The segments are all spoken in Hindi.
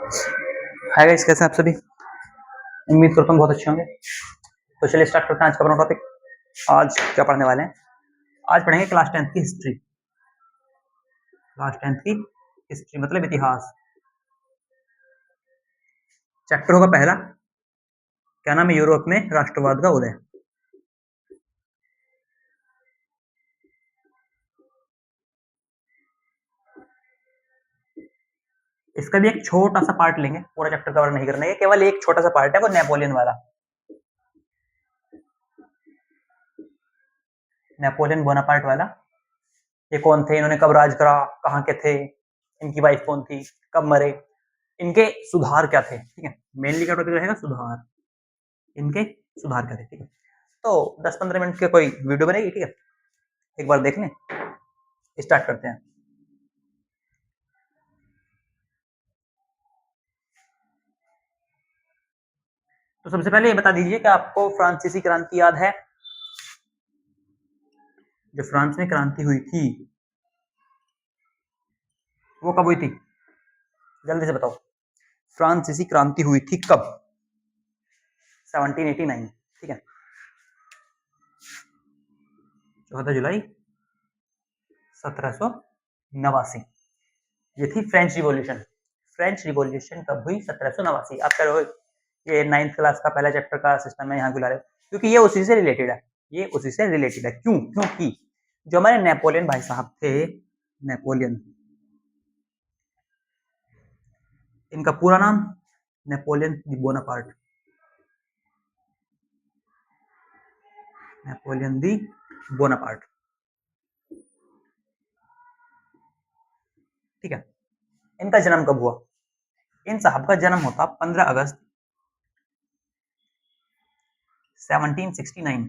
हाय गाइस, कैसे हैं आप सभी। उम्मीद करता हूँ बहुत अच्छे होंगे। तो चलिए स्टार्ट करते हैं आज का अपना टॉपिक। आज क्या पढ़ने वाले हैं? आज पढ़ेंगे क्लास 10th की हिस्ट्री। क्लास 10th की हिस्ट्री मतलब इतिहास। चैप्टर होगा पहला, क्या नाम है, यूरोप में राष्ट्रवाद का उदय। इसका भी एक छोटा सा पार्ट लेंगे, पूरा चैप्टर कवर नहीं करना है, केवल एक छोटा सा पार्ट है, वो नेपोलियन वाला। नेपोलियन बोनापार्ट वाला। ये कौन थे, इन्होंने कब राज करा, कहाँ के थे, इनकी वाइफ कौन थी, कब मरे, इनके सुधार क्या थे। ठीक है, मेनली क्या टॉपिक रहेगा, सुधार। इनके सुधार क्या थे। ठीक है, तो 10-15 मिनट की कोई वीडियो बनेगी। ठीक है, एक बार देख लें, स्टार्ट करते हैं। तो सबसे पहले ये बता दीजिए कि आपको फ्रांसीसी क्रांति याद है? जो फ्रांस में क्रांति हुई थी वो कब हुई थी, जल्दी से बताओ। फ्रांसीसी क्रांति हुई थी कब? 1789। ठीक है, 14 जुलाई 1789। ये थी फ्रेंच रिवॉल्यूशन। फ्रेंच रिवॉल्यूशन कब हुई? 1789। आप कह रहे हो ये 9th क्लास का पहला चैप्टर का सिस्टम है, यहाँ क्यों ला रहे हो? क्योंकि ये उसी से रिलेटेड है। ये उसी से रिलेटेड है। क्यों? क्योंकि जो हमारे नेपोलियन भाई साहब थे, नेपोलियन, इनका पूरा नाम नेपोलियन दी बोनापार्ट। नेपोलियन दी बोनापार्ट। ठीक है, इनका जन्म कब हुआ? इन साहब का जन्म होता 15 अगस्त 1769।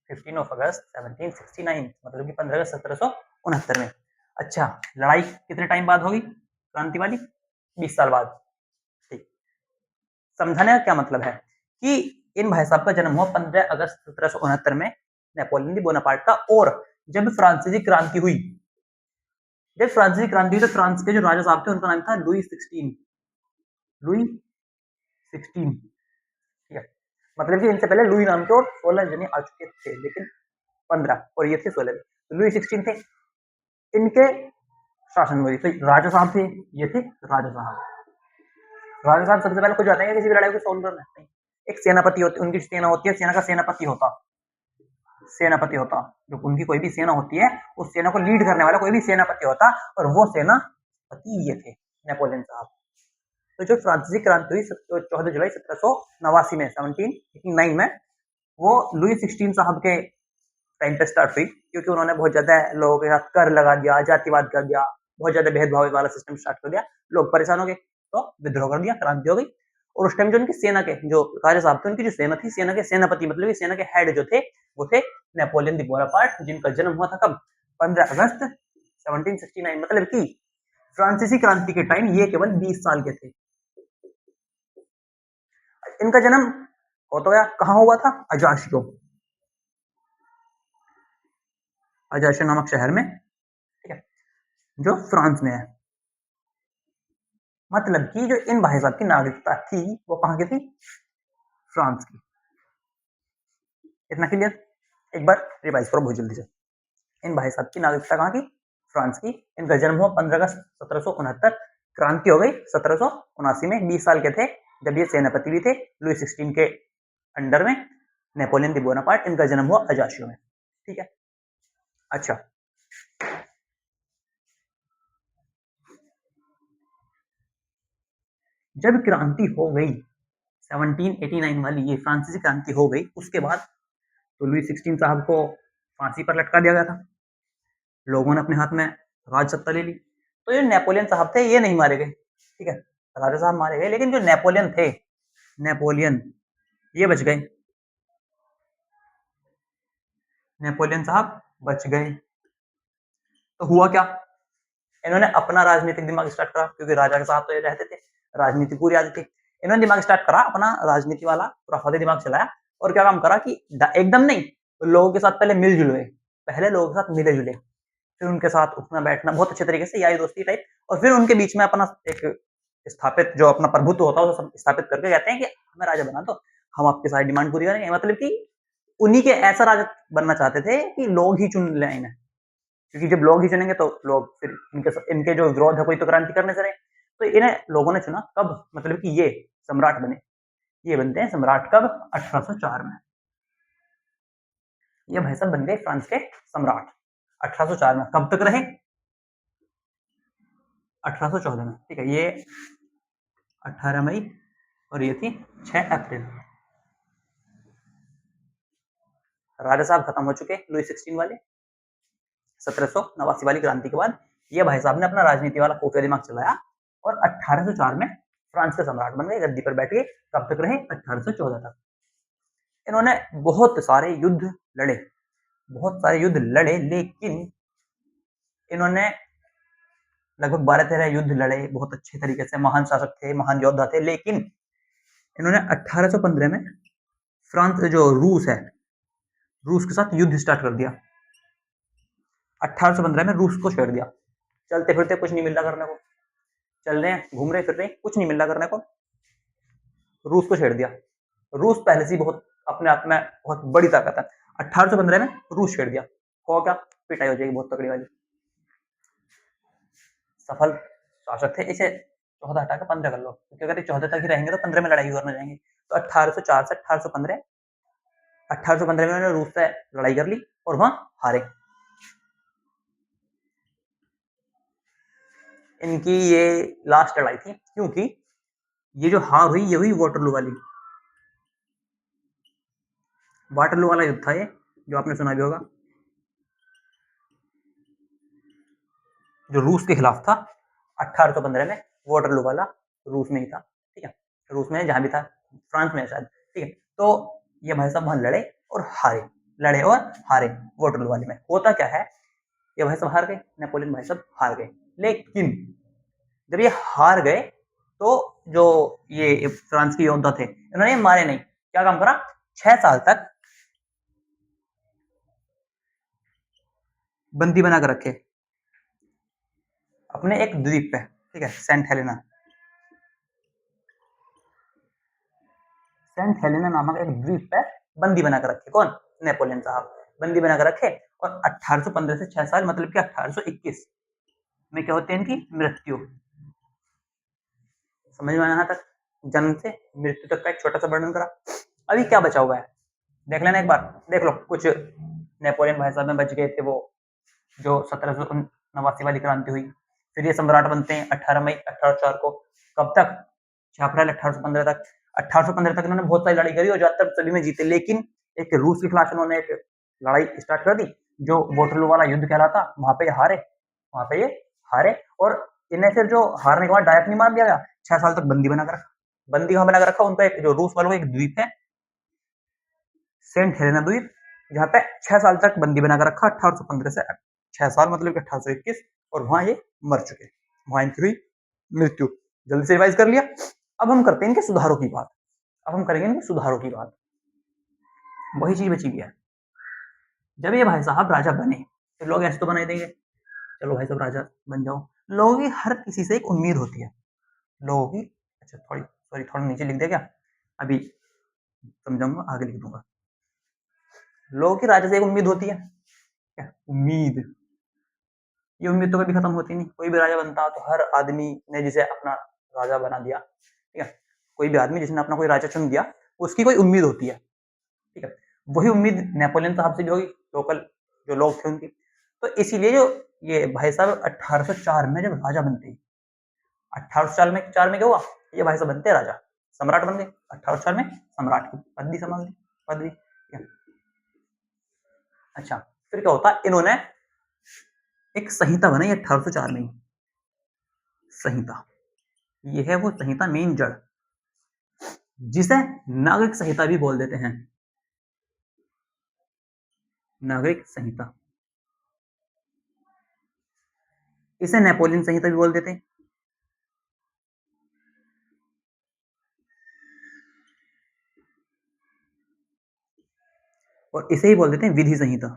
15 ऑफ अगस्त 1769 मतलब कि 15 अगस्त 1769 में। अच्छा, लड़ाई कितने टाइम बाद होगी क्रांति वाली? 20 साल बाद। ठीक, समझाने का क्या मतलब है कि इन भाई साहब का जन्म हुआ 15 अगस्त 1769 में, नेपोलियन दी बोनापार्ट का। और जब फ्रांसीसी क्रांति हुई, जब फ्रांसीसी क्रांति हुई तो फ्रांस के जो राजा साहब थे उनका नाम था लुई 16। लुई 16। ठीक है, मतलब कि इनसे पहले लुई नाम के और 16 जने आ चुके थे, लेकिन 15 और ये थे 16। तो लुई 16 थे, इनके शासन में। तो राजा साहब थे, ये थे राजा साहब। राजा साहब सबसे पहले कुछ जाते हैं किसी भी लड़ाई को सॉल्व करना है। एक सेनापति होती, उनकी सेना होती है, सेना का सेनापति होता। सेनापति होता, जो उनकी कोई भी सेना होती है उस सेना को लीड करने वाला कोई भी सेनापति होता, और वो सेनापति ये थे नेपोलियन साहब। तो जो फ्रांसीसी क्रांति हुई 14 जुलाई 1789 में, 1789 में, वो लुई 16 साहब के टाइम पे स्टार्ट हुई, क्योंकि उन्होंने बहुत ज्यादा लोगों के साथ कर लगा दिया, जातिवाद कर दिया, बहुत ज्यादा भेदभाव वाला सिस्टम स्टार्ट कर दिया। लोग परेशान हो गए तो विद्रोह कर दिया, क्रांति हो गई। और उस टाइम जो उनकी सेना के जो राजा साहब थे, उनकी जो सेना थी, सेना के सेनापति मतलब कि सेना के हेड जो थे, वो थे नेपोलियन दी बोनापार्ट, जिनका जन्म हुआ था कब? 15 अगस्त 1769। मतलब कि फ्रांसीसी क्रांति के टाइम ये केवल 20 साल के थे। इनका जन्म हो तो गया, कहाँ हुआ था? अजाशियो, अजाशियो नामक शहर में। ठीक है, जो फ्रांस में है। मतलब कि जो इन भाई साहब की नागरिकता थी वो कहाँ की थी? फ्रांस की। इतना क्लियर? एक बार रिवाइज करो बहुत जल्दी से। इन भाई साहब की नागरिकता कहाँ की? फ्रांस की। इनका जन्म हुआ 15 अगस्त 1769। क्रांति हो गई 1779 में, 20 साल के थे जब ये सेनापति भी थे लुई 16 के अंडर में। नेपोलियन दी बोनापार्ट, इनका जन्म हुआ अजाशियो में। ठीक है, अच्छा, जब क्रांति हो गई 1789 वाली, ये फ्रांसीसी क्रांति हो गई, उसके बाद तो लुई 16 साहब को फांसी पर लटका दिया गया था। लोगों ने अपने हाथ में राज सत्ता ले ली। तो ये नेपोलियन साहब थे, ये नहीं मारे गए। ठीक है, राजा साहब मारे गए, लेकिन जो नेपोलियन थे, नेपोलियन, ये बच गए। नेपोलियन साहब बच गए। तो हुआ क्या? इन्होंने अपना राजनीतिक दिमाग स्टार्ट करा, क्योंकि राजा के साथ तो ये रहते थे, राजनीति पूरी आती थी। इन्होंने दिमाग स्टार्ट करा अपना, राजनीति वाला पूरा फौदी दिमाग चलाया। और क्या काम करा कि एकदम नहीं, तो लोगों के साथ पहले मिलजुल गए। पहले लोगों के साथ मिले जुले, फिर उनके साथ उठना बैठना बहुत अच्छे तरीके से, यारी दोस्ती टाइप। और फिर उनके बीच में अपना एक स्थापित जो अपना प्रभुत्व होता है उसे स्थापित करके कहते हैं कि हमें राजा बना दो, हम आपकी सारी डिमांड पूरी करेंगे। मतलब कि उन्हीं के ऐसा राजा बनना चाहते थे कि लोग ही चुन लें इन्हें, क्योंकि जब लोग ही चुनेंगे तो लोग फिर इनके जो विरोध है कोई तो क्रांति करने से रहे। तो इन्हें लोगों ने चुना कब, मतलब कि ये सम्राट बने, ये बनते हैं सम्राट कब, 1804 में। ये भाई साहब बन गए फ्रांस के सम्राट 1804 में। कब तक रहे, 1814 में। ठीक है, ये 18 मई और ये थी 6 अप्रैल। राजा साहब खत्म हो चुके लुई 16 वाले। 1789 वाली क्रांति के बाद ये भाई साहब ने अपना राजनीति वाला खुफिया दिमाग चलाया और 1804 में फ्रांस के सम्राट बन गए, गद्दी पर बैठ गए। कब तक रहे, 1814 तक। इन्होंने बहुत सारे युद्ध लड़े, बहुत सारे युद्ध लड़े, लेकिन इन्होंने लगभग 12-13 युद्ध लड़े, बहुत अच्छे तरीके से, महान शासक थे, महान योद्धा थे। लेकिन इन्होंने 1815 में फ्रांस जो रूस है, रूस के साथ युद्ध स्टार्ट कर दिया। 1815 में रूस को छोड़ दिया। चलते फिरते कुछ नहीं मिल रहा करने को, चल रहे हैं, घूम रहे फिर रहे, कुछ नहीं मिल रहा करने को, रूस को छेड़ दिया। रूस पहले से बहुत अपने आप में बहुत बड़ी ताकत है। 1815 में रूस छेड़ दिया, हो क्या, पिटाई हो जाएगी बहुत तगड़ी वाली। सफल शासक थे, इसे 14 हटा के 15 कर लो, क्योंकि अगर 14 तक ही रहेंगे तो 15 में लड़ाई करने जाएंगे। तो 1804 से 1815, 1815 में उन्होंने रूस से लड़ाई कर ली और वहां हारे। इनकी ये लास्ट लड़ाई थी, क्योंकि ये जो हार हुई ये हुई वाटरलू वाली। वाटरलू वाला युद्ध था ये, जो आपने सुना भी होगा, जो रूस के खिलाफ था 1815 में। वाटरलू वाला रूस में ही था, ठीक है, रूस में जहां भी था, फ्रांस में शायद, ठीक है। तो ये भाई साहब वहां लड़े और हारे, लड़े और हारे वाटरलू वाले में। होता क्या है, ये भाई साहब हार गए, नेपोलियन भाई साहब हार गए। लेकिन जब ये हार गए तो जो ये फ्रांस के योद्धा थे इन्होंने मारे नहीं, क्या काम करा, 6 साल तक बंदी बना कर रखे अपने एक द्वीप पे, ठीक है, सेंट हेलेना। सेंट हेलेना नामक एक द्वीप पे बंदी बनाकर रखे, कौन, नेपोलियन साहब बंदी बनाकर रखे। और 1815 से 6 साल, मतलब कि 1821 में क्या होती है इनकी मृत्यु। समझ में आया यहाँ तक, जन्म से मृत्यु तक का एक छोटा सा वर्णन करा। अभी क्या बचा हुआ है, देख लेना एक बार, देख लो। कुछ नेपोलियन भाई साहब में बच गए थे, वो जो 1789 वाली क्रांति हुई। फिर ये सम्राट बनते हैं 18 मई 1804 को। कब तक, 6 अप्रैल 1815 तक। 1815 तक इन्होंने बहुत सारी लड़ाई करी और ज्यादातर सभी में जीते। लेकिन एक रूस के खिलाफ इन्होंने एक लड़ाई स्टार्ट कर दी, जो वाटरलू वाला युद्ध कहलाता, वहां पे ये हारे, वहां पे ये हारे। और इन्हें फिर जो हारने के बाद डायरेक्ट नहीं मार दिया गया, 6 साल तक बंदी बनाकर रखा। बंदी कहां बनाकर रखा, उनका एक जो रूस वालों का एक द्वीप है, सेंट हेलेना द्वीप, जहां पे 6 साल तक बंदी बनाकर रखा। 1815 से 6 साल, मतलब कि 1821, और वहां ये मर चुके, वहां इनकी हुई मृत्यु। जल्दी से रिवाइज कर लिया। अब हम करते हैं इनके सुधारों की बात, अब हम करेंगे इनके सुधारों की बात। वही चीज बची हुई है। जब ये भाई साहब राजा बने, फिर लोग ऐसे तो बना देंगे, चलो भाई साहब राजा बन जाओ। लोगों की हर किसी से एक उम्मीद होती है, लोगों की। अच्छा थोड़ी सॉरी, थोड़ा नीचे लिख दे क्या, अभी समझाऊंगा, आगे लिख दूंगा। लोगों की राजा से एक उम्मीद होती है, क्या उम्मीद, ये उम्मीद तो कभी खत्म होती नहीं। कोई भी राजा बनता तो हर आदमी ने जिसे अपना राजा बना दिया, ठीक है, कोई भी आदमी जिसने अपना कोई राजा चुन दिया, उसकी कोई उम्मीद होती है, ठीक है। वही उम्मीद नेपोलियन साहब से भी होगी, लोकल जो लोग थे उनकी। तो इसीलिए जो ये भाई साहब 1804 में जब राजा बनते, 1804 में क्या हुआ, ये भाई साहब बनते राजा, सम्राट बन गए। 1804 में सम्राट की पदवी संभाल ली, पदवी। अच्छा, फिर क्या होता, इन्होंने एक संहिता बनाई 1804 में। संहिता, ये है वो संहिता, मेन जड़, जिसे नागरिक संहिता भी बोल देते हैं, नागरिक संहिता। इसे नेपोलियन संहिता भी बोल देते हैं। और इसे ही बोल देते हैं विधि संहिता।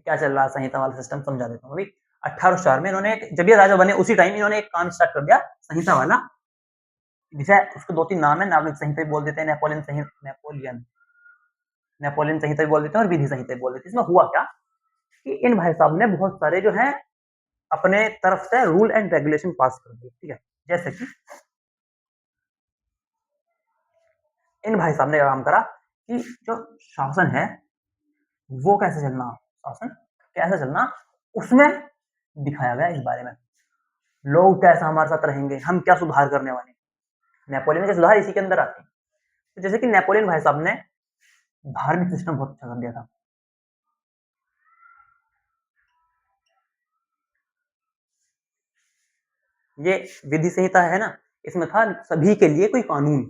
क्या चल रहा है संहिता वाला सिस्टम समझा देता हूँ अभी। 1804 में इन्होंने जब ये राजा बने उसी टाइम इन्होंने एक काम स्टार्ट कर दिया संहिता वाला, जिसे उसके 2-3 नाम है, नागरिक संहिता भी बोल देते हैं, नेपोलियन संहिता भी बोल देते हैं और विधि संहिता भी बोल देते हैं। इसमें हुआ क्या कि इन भाई साहब ने बहुत सारे जो है अपने तरफ से रूल एंड रेगुलेशन पास कर दिए, ठीक है। जैसे कि इन भाई साहब ने काम करा कि जो शासन है वो कैसे चलना, शासन कैसे चलना उसमें दिखाया गया इस बारे में, लोग कैसे हमारे साथ रहेंगे, हम क्या सुधार करने वाले हैं। नेपोलियन के सुधार इसी के अंदर आते हैं। तो जैसे कि नेपोलियन भाई साहब ने धार्मिक सिस्टम बहुत अच्छा कर दिया था। ये विधि संहिता है ना, इसमें था सभी के लिए कोई कानून,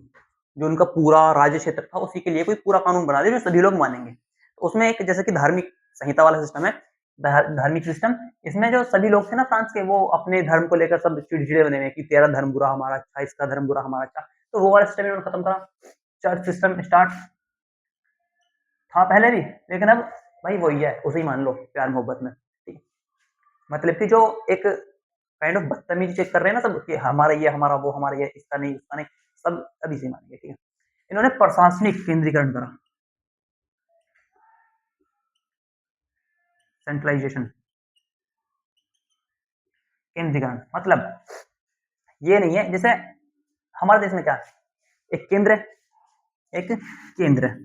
जो उनका पूरा राज्य क्षेत्र था उसी के लिए कोई पूरा कानून बना दिया जो सभी लोग मानेंगे। तो उसमें एक जैसे कि धार्मिक संहिता वाला सिस्टम है, धार्मिक सिस्टम, इसमें जो सभी लोग थे ना फ्रांस के, वो अपने धर्म को लेकर सब चिड़चिड़े बने हुए कि तेरा धर्म बुरा हमारा अच्छा, इसका धर्म बुरा हमारा अच्छा। तो वो वाला सिस्टम इन्होंने खत्म करा। चर्च सिस्टम स्टार्ट था पहले भी, लेकिन अब भाई वही है, उसे ही मान लो प्यार मोहब्बत में, ठीक है। मतलब कि जो एक काइंड ऑफ बदतमीजी चेक कर रहे हैं ना सब कि हमारा ये, हमारा वो, हमारा ये, इसका नहीं, उसका नहीं, सब अब इसे मानेंगे, ठीक है। इन्होंने प्रशासनिक केंद्रीकरण करा, सेंट्रलाइजेशन, केंद्रीकरण मतलब ये नहीं है जैसे हमारे देश में क्या है, एक केंद्र है, एक केंद्र है,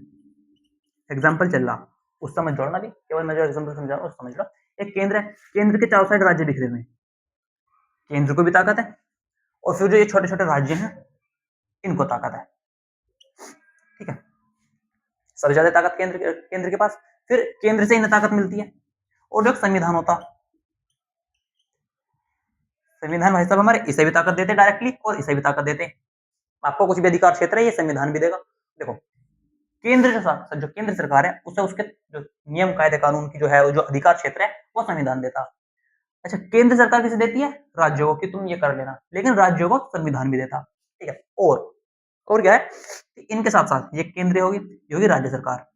एग्जाम्पल चल रहा उस समझ जोड़ना भी, केवल मैं जो एग्जाम्पल समझा रहा हूँ समझ लो। एक केंद्र है, केंद्र के चारों साइड राज्य दिख रहे हैं, केंद्र को भी ताकत है, और फिर जो ये छोटे छोटे राज्य हैं इनको ताकत है, ठीक है। सबसे ज्यादा ताकत केंद्र के पास, फिर केंद्र से इन्हें ताकत मिलती है। और जो संविधान होता, संविधान भाई साहब हमारे इसे भी ताकत देते डायरेक्टली और इसे भी ताकत देते। आपको कुछ भी अधिकार क्षेत्र है ये संविधान भी देगा। देखो केंद्र जो केंद्र सरकार है उसे उसके जो नियम कायदे कानून की जो है जो अधिकार क्षेत्र है वो संविधान देता। अच्छा केंद्र सरकार किसे देती है, राज्यों को, कि तुम ये कर लेना, लेकिन राज्यों को संविधान भी देता, ठीक है। और क्या है, इनके साथ साथ ये केंद्रीय होगी, ये होगी राज्य सरकार,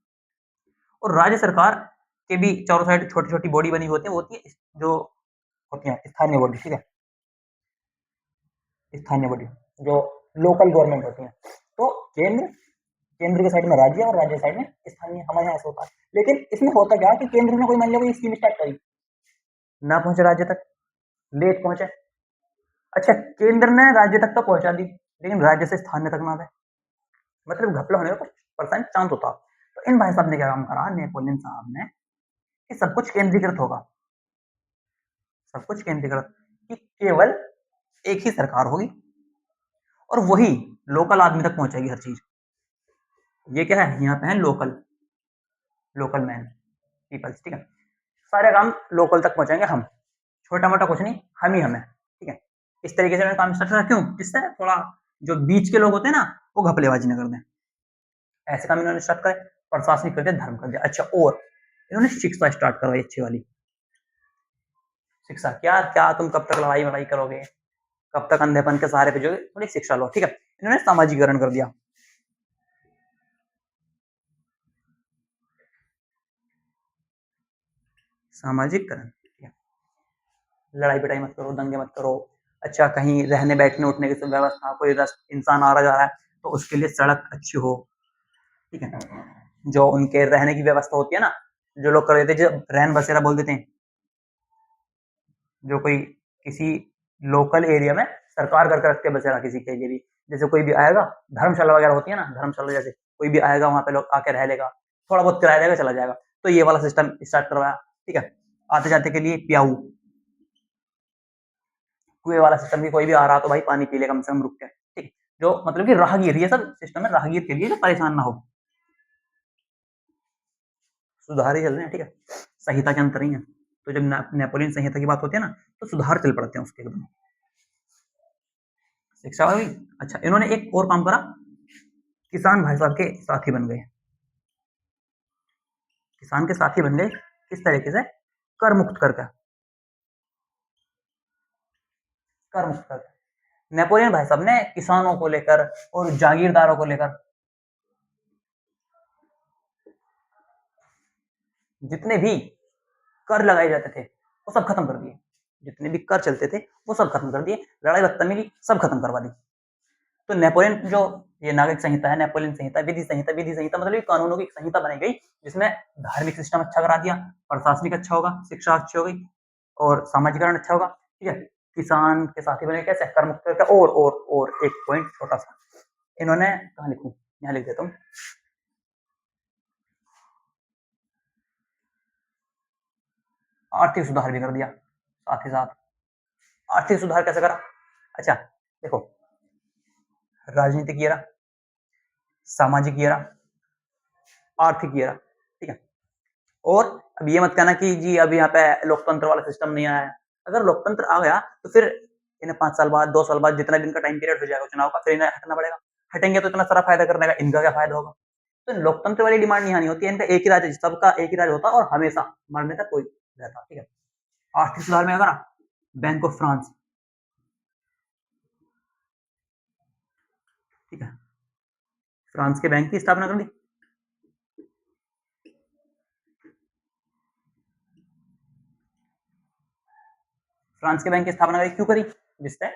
और राज्य सरकार के भी चारों साइड छोटी छोटी बॉडी बनी होती है, वो होती है जो होती है स्थानीय बॉडी, ठीक है, स्थानीय बॉडी जो लोकल गवर्नमेंट होती है। तो केंद्र के साइड में राज्य और राज्य साइड में स्थानीय, हमारे यहाँ ऐसा होता है। लेकिन इसमें होता क्या कि केंद्र ने कोई मान लिया कोई स्कीम स्टार्ट करी, ना पहुंचे राज्य तक, लेट पहुंचे। अच्छा केंद्र ने राज्य तक तो पहुंचा दी, लेकिन राज्य से स्थानीय तक ना आए, मतलब घपला होने का कुछ परसेंट चांस होता। तो इन भाई साहब ने क्या काम करा, नेपोलियन साहब ने, कि सब कुछ केंद्रीकृत होगा, सब कुछ केंद्रीकृत, कि केवल एक ही सरकार होगी और वही लोकल आदमी तक पहुंचेगी हर चीज। ये क्या है, यहाँ पे है लोकल मैन पीपल्स, ठीक है। सारे काम लोकल तक पहुंचाएंगे हम, छोटा मोटा कुछ नहीं, हम ही हमें, ठीक है। इस तरीके से काम स्टार्ट करा, क्यों, जिससे थोड़ा जो बीच के लोग होते हैं ना वो घपलेबाजी न कर दें, ऐसे काम इन्होंने स्टार्ट करे, प्रशासनिक कर दिया, धर्म कर दिया। अच्छा और इन्होंने शिक्षा स्टार्ट करवाई अच्छी वाली शिक्षा। क्या क्या तुम कब तक लड़ाई वड़ाई करोगे, कब तक अंधेपन के सहारे पे जो, थोड़ी शिक्षा लो, ठीक है। इन्होंने सामाजिकरण कर दिया, सामाजिकरण, लड़ाई पिटाई मत करो, दंगे मत करो। अच्छा कहीं रहने बैठने उठने की व्यवस्था, कोई इंसान आ रहा जा रहा है तो उसके लिए सड़क अच्छी हो, ठीक है। जो उनके रहने की व्यवस्था होती है ना, जो लोग कर देते जो रहन बसेरा बोल देते हैं, जो कोई किसी लोकल एरिया में सरकार करके रखते बसेरा किसी के लिए भी, जैसे कोई भी आएगा, धर्मशाला वगैरह होती है ना, धर्मशाला जैसे कोई भी आएगा वहां पे लोग आके रह लेगा, थोड़ा बहुत किराया देगा चला जाएगा। तो ये वाला सिस्टम स्टार्ट करवाया, ठीक है। आते जाते के लिए प्याऊ, कुएं वाला सिस्टम, भी कोई भी आ रहा तो भाई पानी पी ले कम से कम रुक के, ठीक। जो मतलब कि राहगीर, ये सब सिस्टम है राहगीर के लिए जो परेशान ना हो, सुधार ही चल रहे हैं, ठीक है। संहिता के अंतर ही है। तो जब नेपोलियन संहिता की बात होती है ना तो सुधार चल पड़ते हैं उसके एकदम, शिक्षा हुई। अच्छा इन्होंने एक और काम करा, किसान भाई साहब के साथी बन गए, किसान के साथी बन गए किस तरीके से, कर मुक्त करके, कर मुक्त करके। नेपोलियन भाई साहब ने किसानों को लेकर और जागीरदारों को लेकर, जितने भी कर लगाए जाते थे वो सब खत्म कर दिए, जितने भी कर चलते थे वो सब खत्म कर दिए, लड़ाई बदतमीजी सब खत्म करवा दी। तो नेपोलियन जो ये नागरिक संहिता है, नेपोलियन संहिता, विधि संहिता मतलब ये कानूनों की संहिता बनाई गई जिसमें धार्मिक सिस्टम अच्छा करा दिया, प्रशासनिक अच्छा होगा, शिक्षा अच्छी होगी और सामाजिकरण अच्छा होगा, ठीक है। किसान के साथी बने कैसे कर मुक्त करके, और एक पॉइंट छोटा सा इन्होंने कहाँ लिखूं, यहाँ लिख देता हूँ। आर्थिक सुधार भी कर दिया साथ ही साथ। आर्थिक सुधार कैसे करा? अच्छा देखो, राजनीतिक era, सामाजिक era, आर्थिक era, ठीक है। और अब ये मत कहना कि जी अब यहाँ पे लोकतंत्र वाला सिस्टम नहीं आया है। अगर लोकतंत्र आ गया तो फिर इन्हें 5 साल बाद 2 साल बाद जितना भी इनका टाइम पीरियड हो जाएगा चुनाव का, फिर इन्हें हटना पड़ेगा। हटेंगे तो इतना सारा फायदा करने का इनका क्या फायदा होगा? तो लोकतंत्र वाली डिमांड यहाँ नहीं होती है, इनका एक ही राज्य, सबका एक ही राज्य होता और हमेशा मरने तक कोई रहता, ठीक है। आर्थिक सुधार में अगर बैंक ऑफ फ्रांस, ठीक है, फ्रांस के बैंक की स्थापना कर दी। फ्रांस के बैंक की स्थापना करी, क्यों करी? जिससे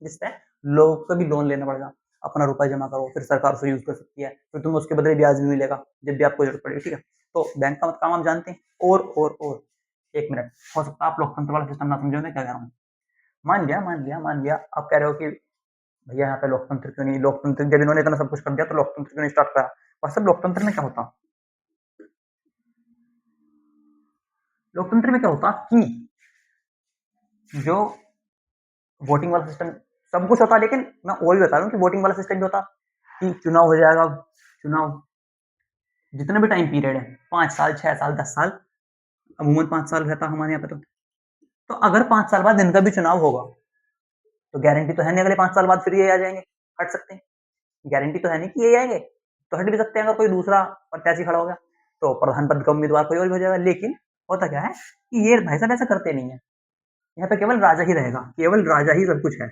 जिससे लोगों को भी लोन लेना पड़ेगा, अपना रुपया जमा करो, फिर सरकार उसे यूज कर सकती है, फिर तुम उसके बदले ब्याज भी मिलेगा जब भी आपको जरूरत पड़ेगी, ठीक है। तो बैंक का काम आप जानते हैं। और एक मिनट, हो सकता है आप लोकतंत्र वाला सिस्टम ना समझो मैं क्या कह रहा हूँ। मान लिया आप कह रहे हो कि भैया यहाँ पे लोकतंत्र क्यों नहीं, लोकतंत्र जब इन्होंने इतना सब कुछ कर दिया तो लोकतंत्र क्यों नहीं स्टार्ट करा? और सब लोकतंत्र में क्या होता, लोकतंत्र में क्या होता कि जो वोटिंग वाला सिस्टम सब कुछ होता, लेकिन मैं वही बता रहा हूँ कि वोटिंग वाला सिस्टम जो होता कि चुनाव हो जाएगा, चुनाव जितना भी टाइम पीरियड है 5 साल 6 साल 10 साल, अमूमन 5 साल रहता हमारे यहाँ पे। तो अगर 5 साल बाद इनका भी चुनाव होगा तो गारंटी तो है नहीं अगले 5 साल बाद फिर ये आ जाएंगे, हट सकते हैं। गारंटी तो है नहीं कि ये आएंगे, तो हट भी सकते हैं अगर कोई दूसरा प्रत्याशी खड़ा हो गया तो प्रधान पद का उम्मीदवार कोई और भी हो जाएगा। लेकिन होता क्या है कि ये भाई साहब ऐसा करते नहीं है, यहाँ पे केवल राजा ही रहेगा, केवल राजा ही सब कुछ है,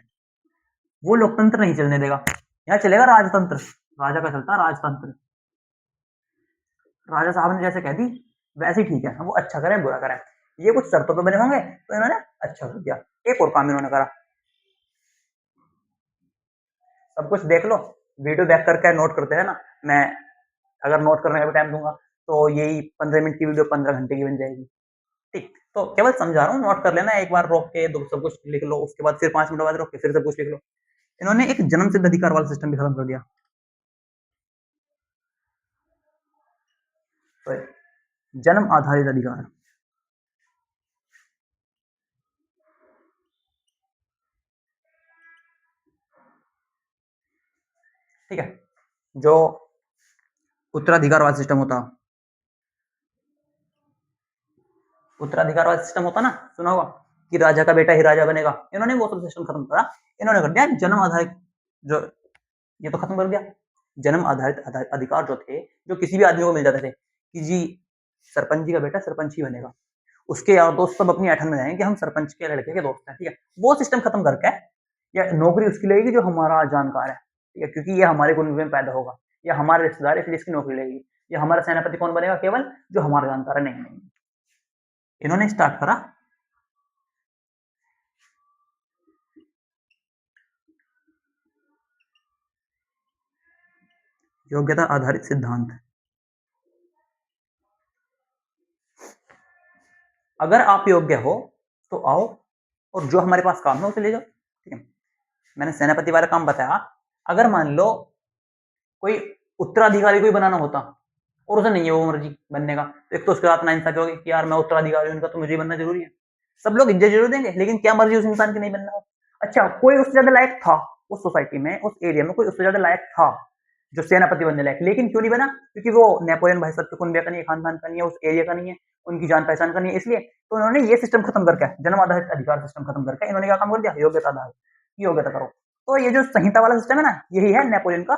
वो लोकतंत्र नहीं चलने देगा। यहाँ चलेगा राजतंत्र, राजा का चलता राजतंत्र। राजा साहब ने जैसे कह दी वैसे ही ठीक है, वो अच्छा करें बुरा करें, ये कुछ शर्तों पे बने होंगे तो इन्होंने अच्छा कर दिया। एक और काम इन्होंने करा, सब कुछ देख लो, वीडियो बैक करके नोट करते हैं ना, मैं अगर नोट करने का भी टाइम दूंगा तो यही 15 मिनट की वीडियो 15 घंटे की बन जाएगी, ठीक। तो केवल समझा रहा हूँ, नोट कर लेना, एक बार रोक के दो सब कुछ लिख लो, उसके बाद फिर 5 मिनट बाद रोक के फिर सब कुछ लिख लो। इन्होंने एक जन्म सिद्ध अधिकार वाला सिस्टम भी खत्म कर दिया, तो जन्म आधारित अधिकार, ठीक है। जो उत्तराधिकार वाला सिस्टम होता, उत्तराधिकार वाला सिस्टम होता ना, सुना होगा कि राजा का बेटा ही राजा बनेगा, इन्होंने वो सब सिस्टम खत्म करा। इन्होंने कर दिया जन्म आधारित, जो ये तो खत्म कर दिया। जन्म आधारित अधिकार जो थे, जो किसी भी आदमी को मिल जाते थे कि जी सरपंच जी का बेटा सरपंच ही बनेगा, उसके यार दोस्त सब अपनी ऐठन में जाएंगे कि हम सरपंच के लड़के के दोस्त हैं, ठीक है। वो सिस्टम खत्म करके या नौकरी उसकी लगेगी जो हमारा जानकार है, ठीक है, क्योंकि ये हमारे कुंड में पैदा होगा, या हमारे रिश्तेदार इसलिए इसकी नौकरी लगेगी, या हमारा सेनापति कौन बनेगा, केवल जो हमारा जानकार है। नहीं, इन्होंने स्टार्ट करा योग्यता आधारित सिद्धांत। अगर आप योग्य हो तो आओ और जो हमारे पास काम है उसे ले जाओ, ठीक है। मैंने सेनापति वाला काम बताया। अगर मान लो कोई उत्तराधिकारी कोई बनाना होता और उसे नहीं है वो मर्जी बनने का, तो एक तो उसके साथ नाइंसाफी होगी कि यार मैं उत्तराधिकारी हूं इनका तो मुझे बनना जरूरी है। सब लोग इज्जत जरूर देंगे, लेकिन क्या मर्जी उस इंसान की नहीं बनना हो। अच्छा, कोई उससे ज्यादा लायक था उस सोसाइटी में, उस एरिया में कोई उससे ज्यादा लायक था जो सेनापति बनने लायक, लेकिन क्यों नहीं बना? क्योंकि वो नेपोलियन भाई साहब के कुनबे का नहीं है, खानदान का नहीं है, उस एरिया का नहीं है, उनकी जान पहचान का नहीं है, इसलिए तो उन्होंने ये सिस्टम खत्म करके, जन्म आधारित अधिकार सिस्टम खत्म करके इन्होंने क्या काम कर दिया, योग्यता आधारित, योग्यता करो। तो ये जो संहिता वाला सिस्टम है ना, यही है नेपोलियन का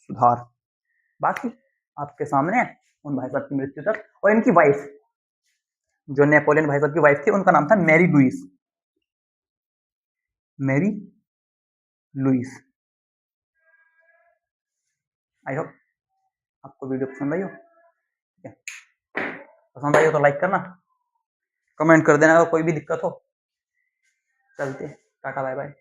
सुधार। बाकी आपके सामने है उन भाई साहब की मृत्यु तक, और इनकी वाइफ, जो नेपोलियन भाई साहब की वाइफ थी उनका नाम था Mary Louis, Mary Louis. I hope आपको वीडियो पसंद आई हो, ठीक है। पसंद आई हो तो लाइक करना, कमेंट कर देना अगर कोई भी दिक्कत हो। चलते, टाटा बाय बाय।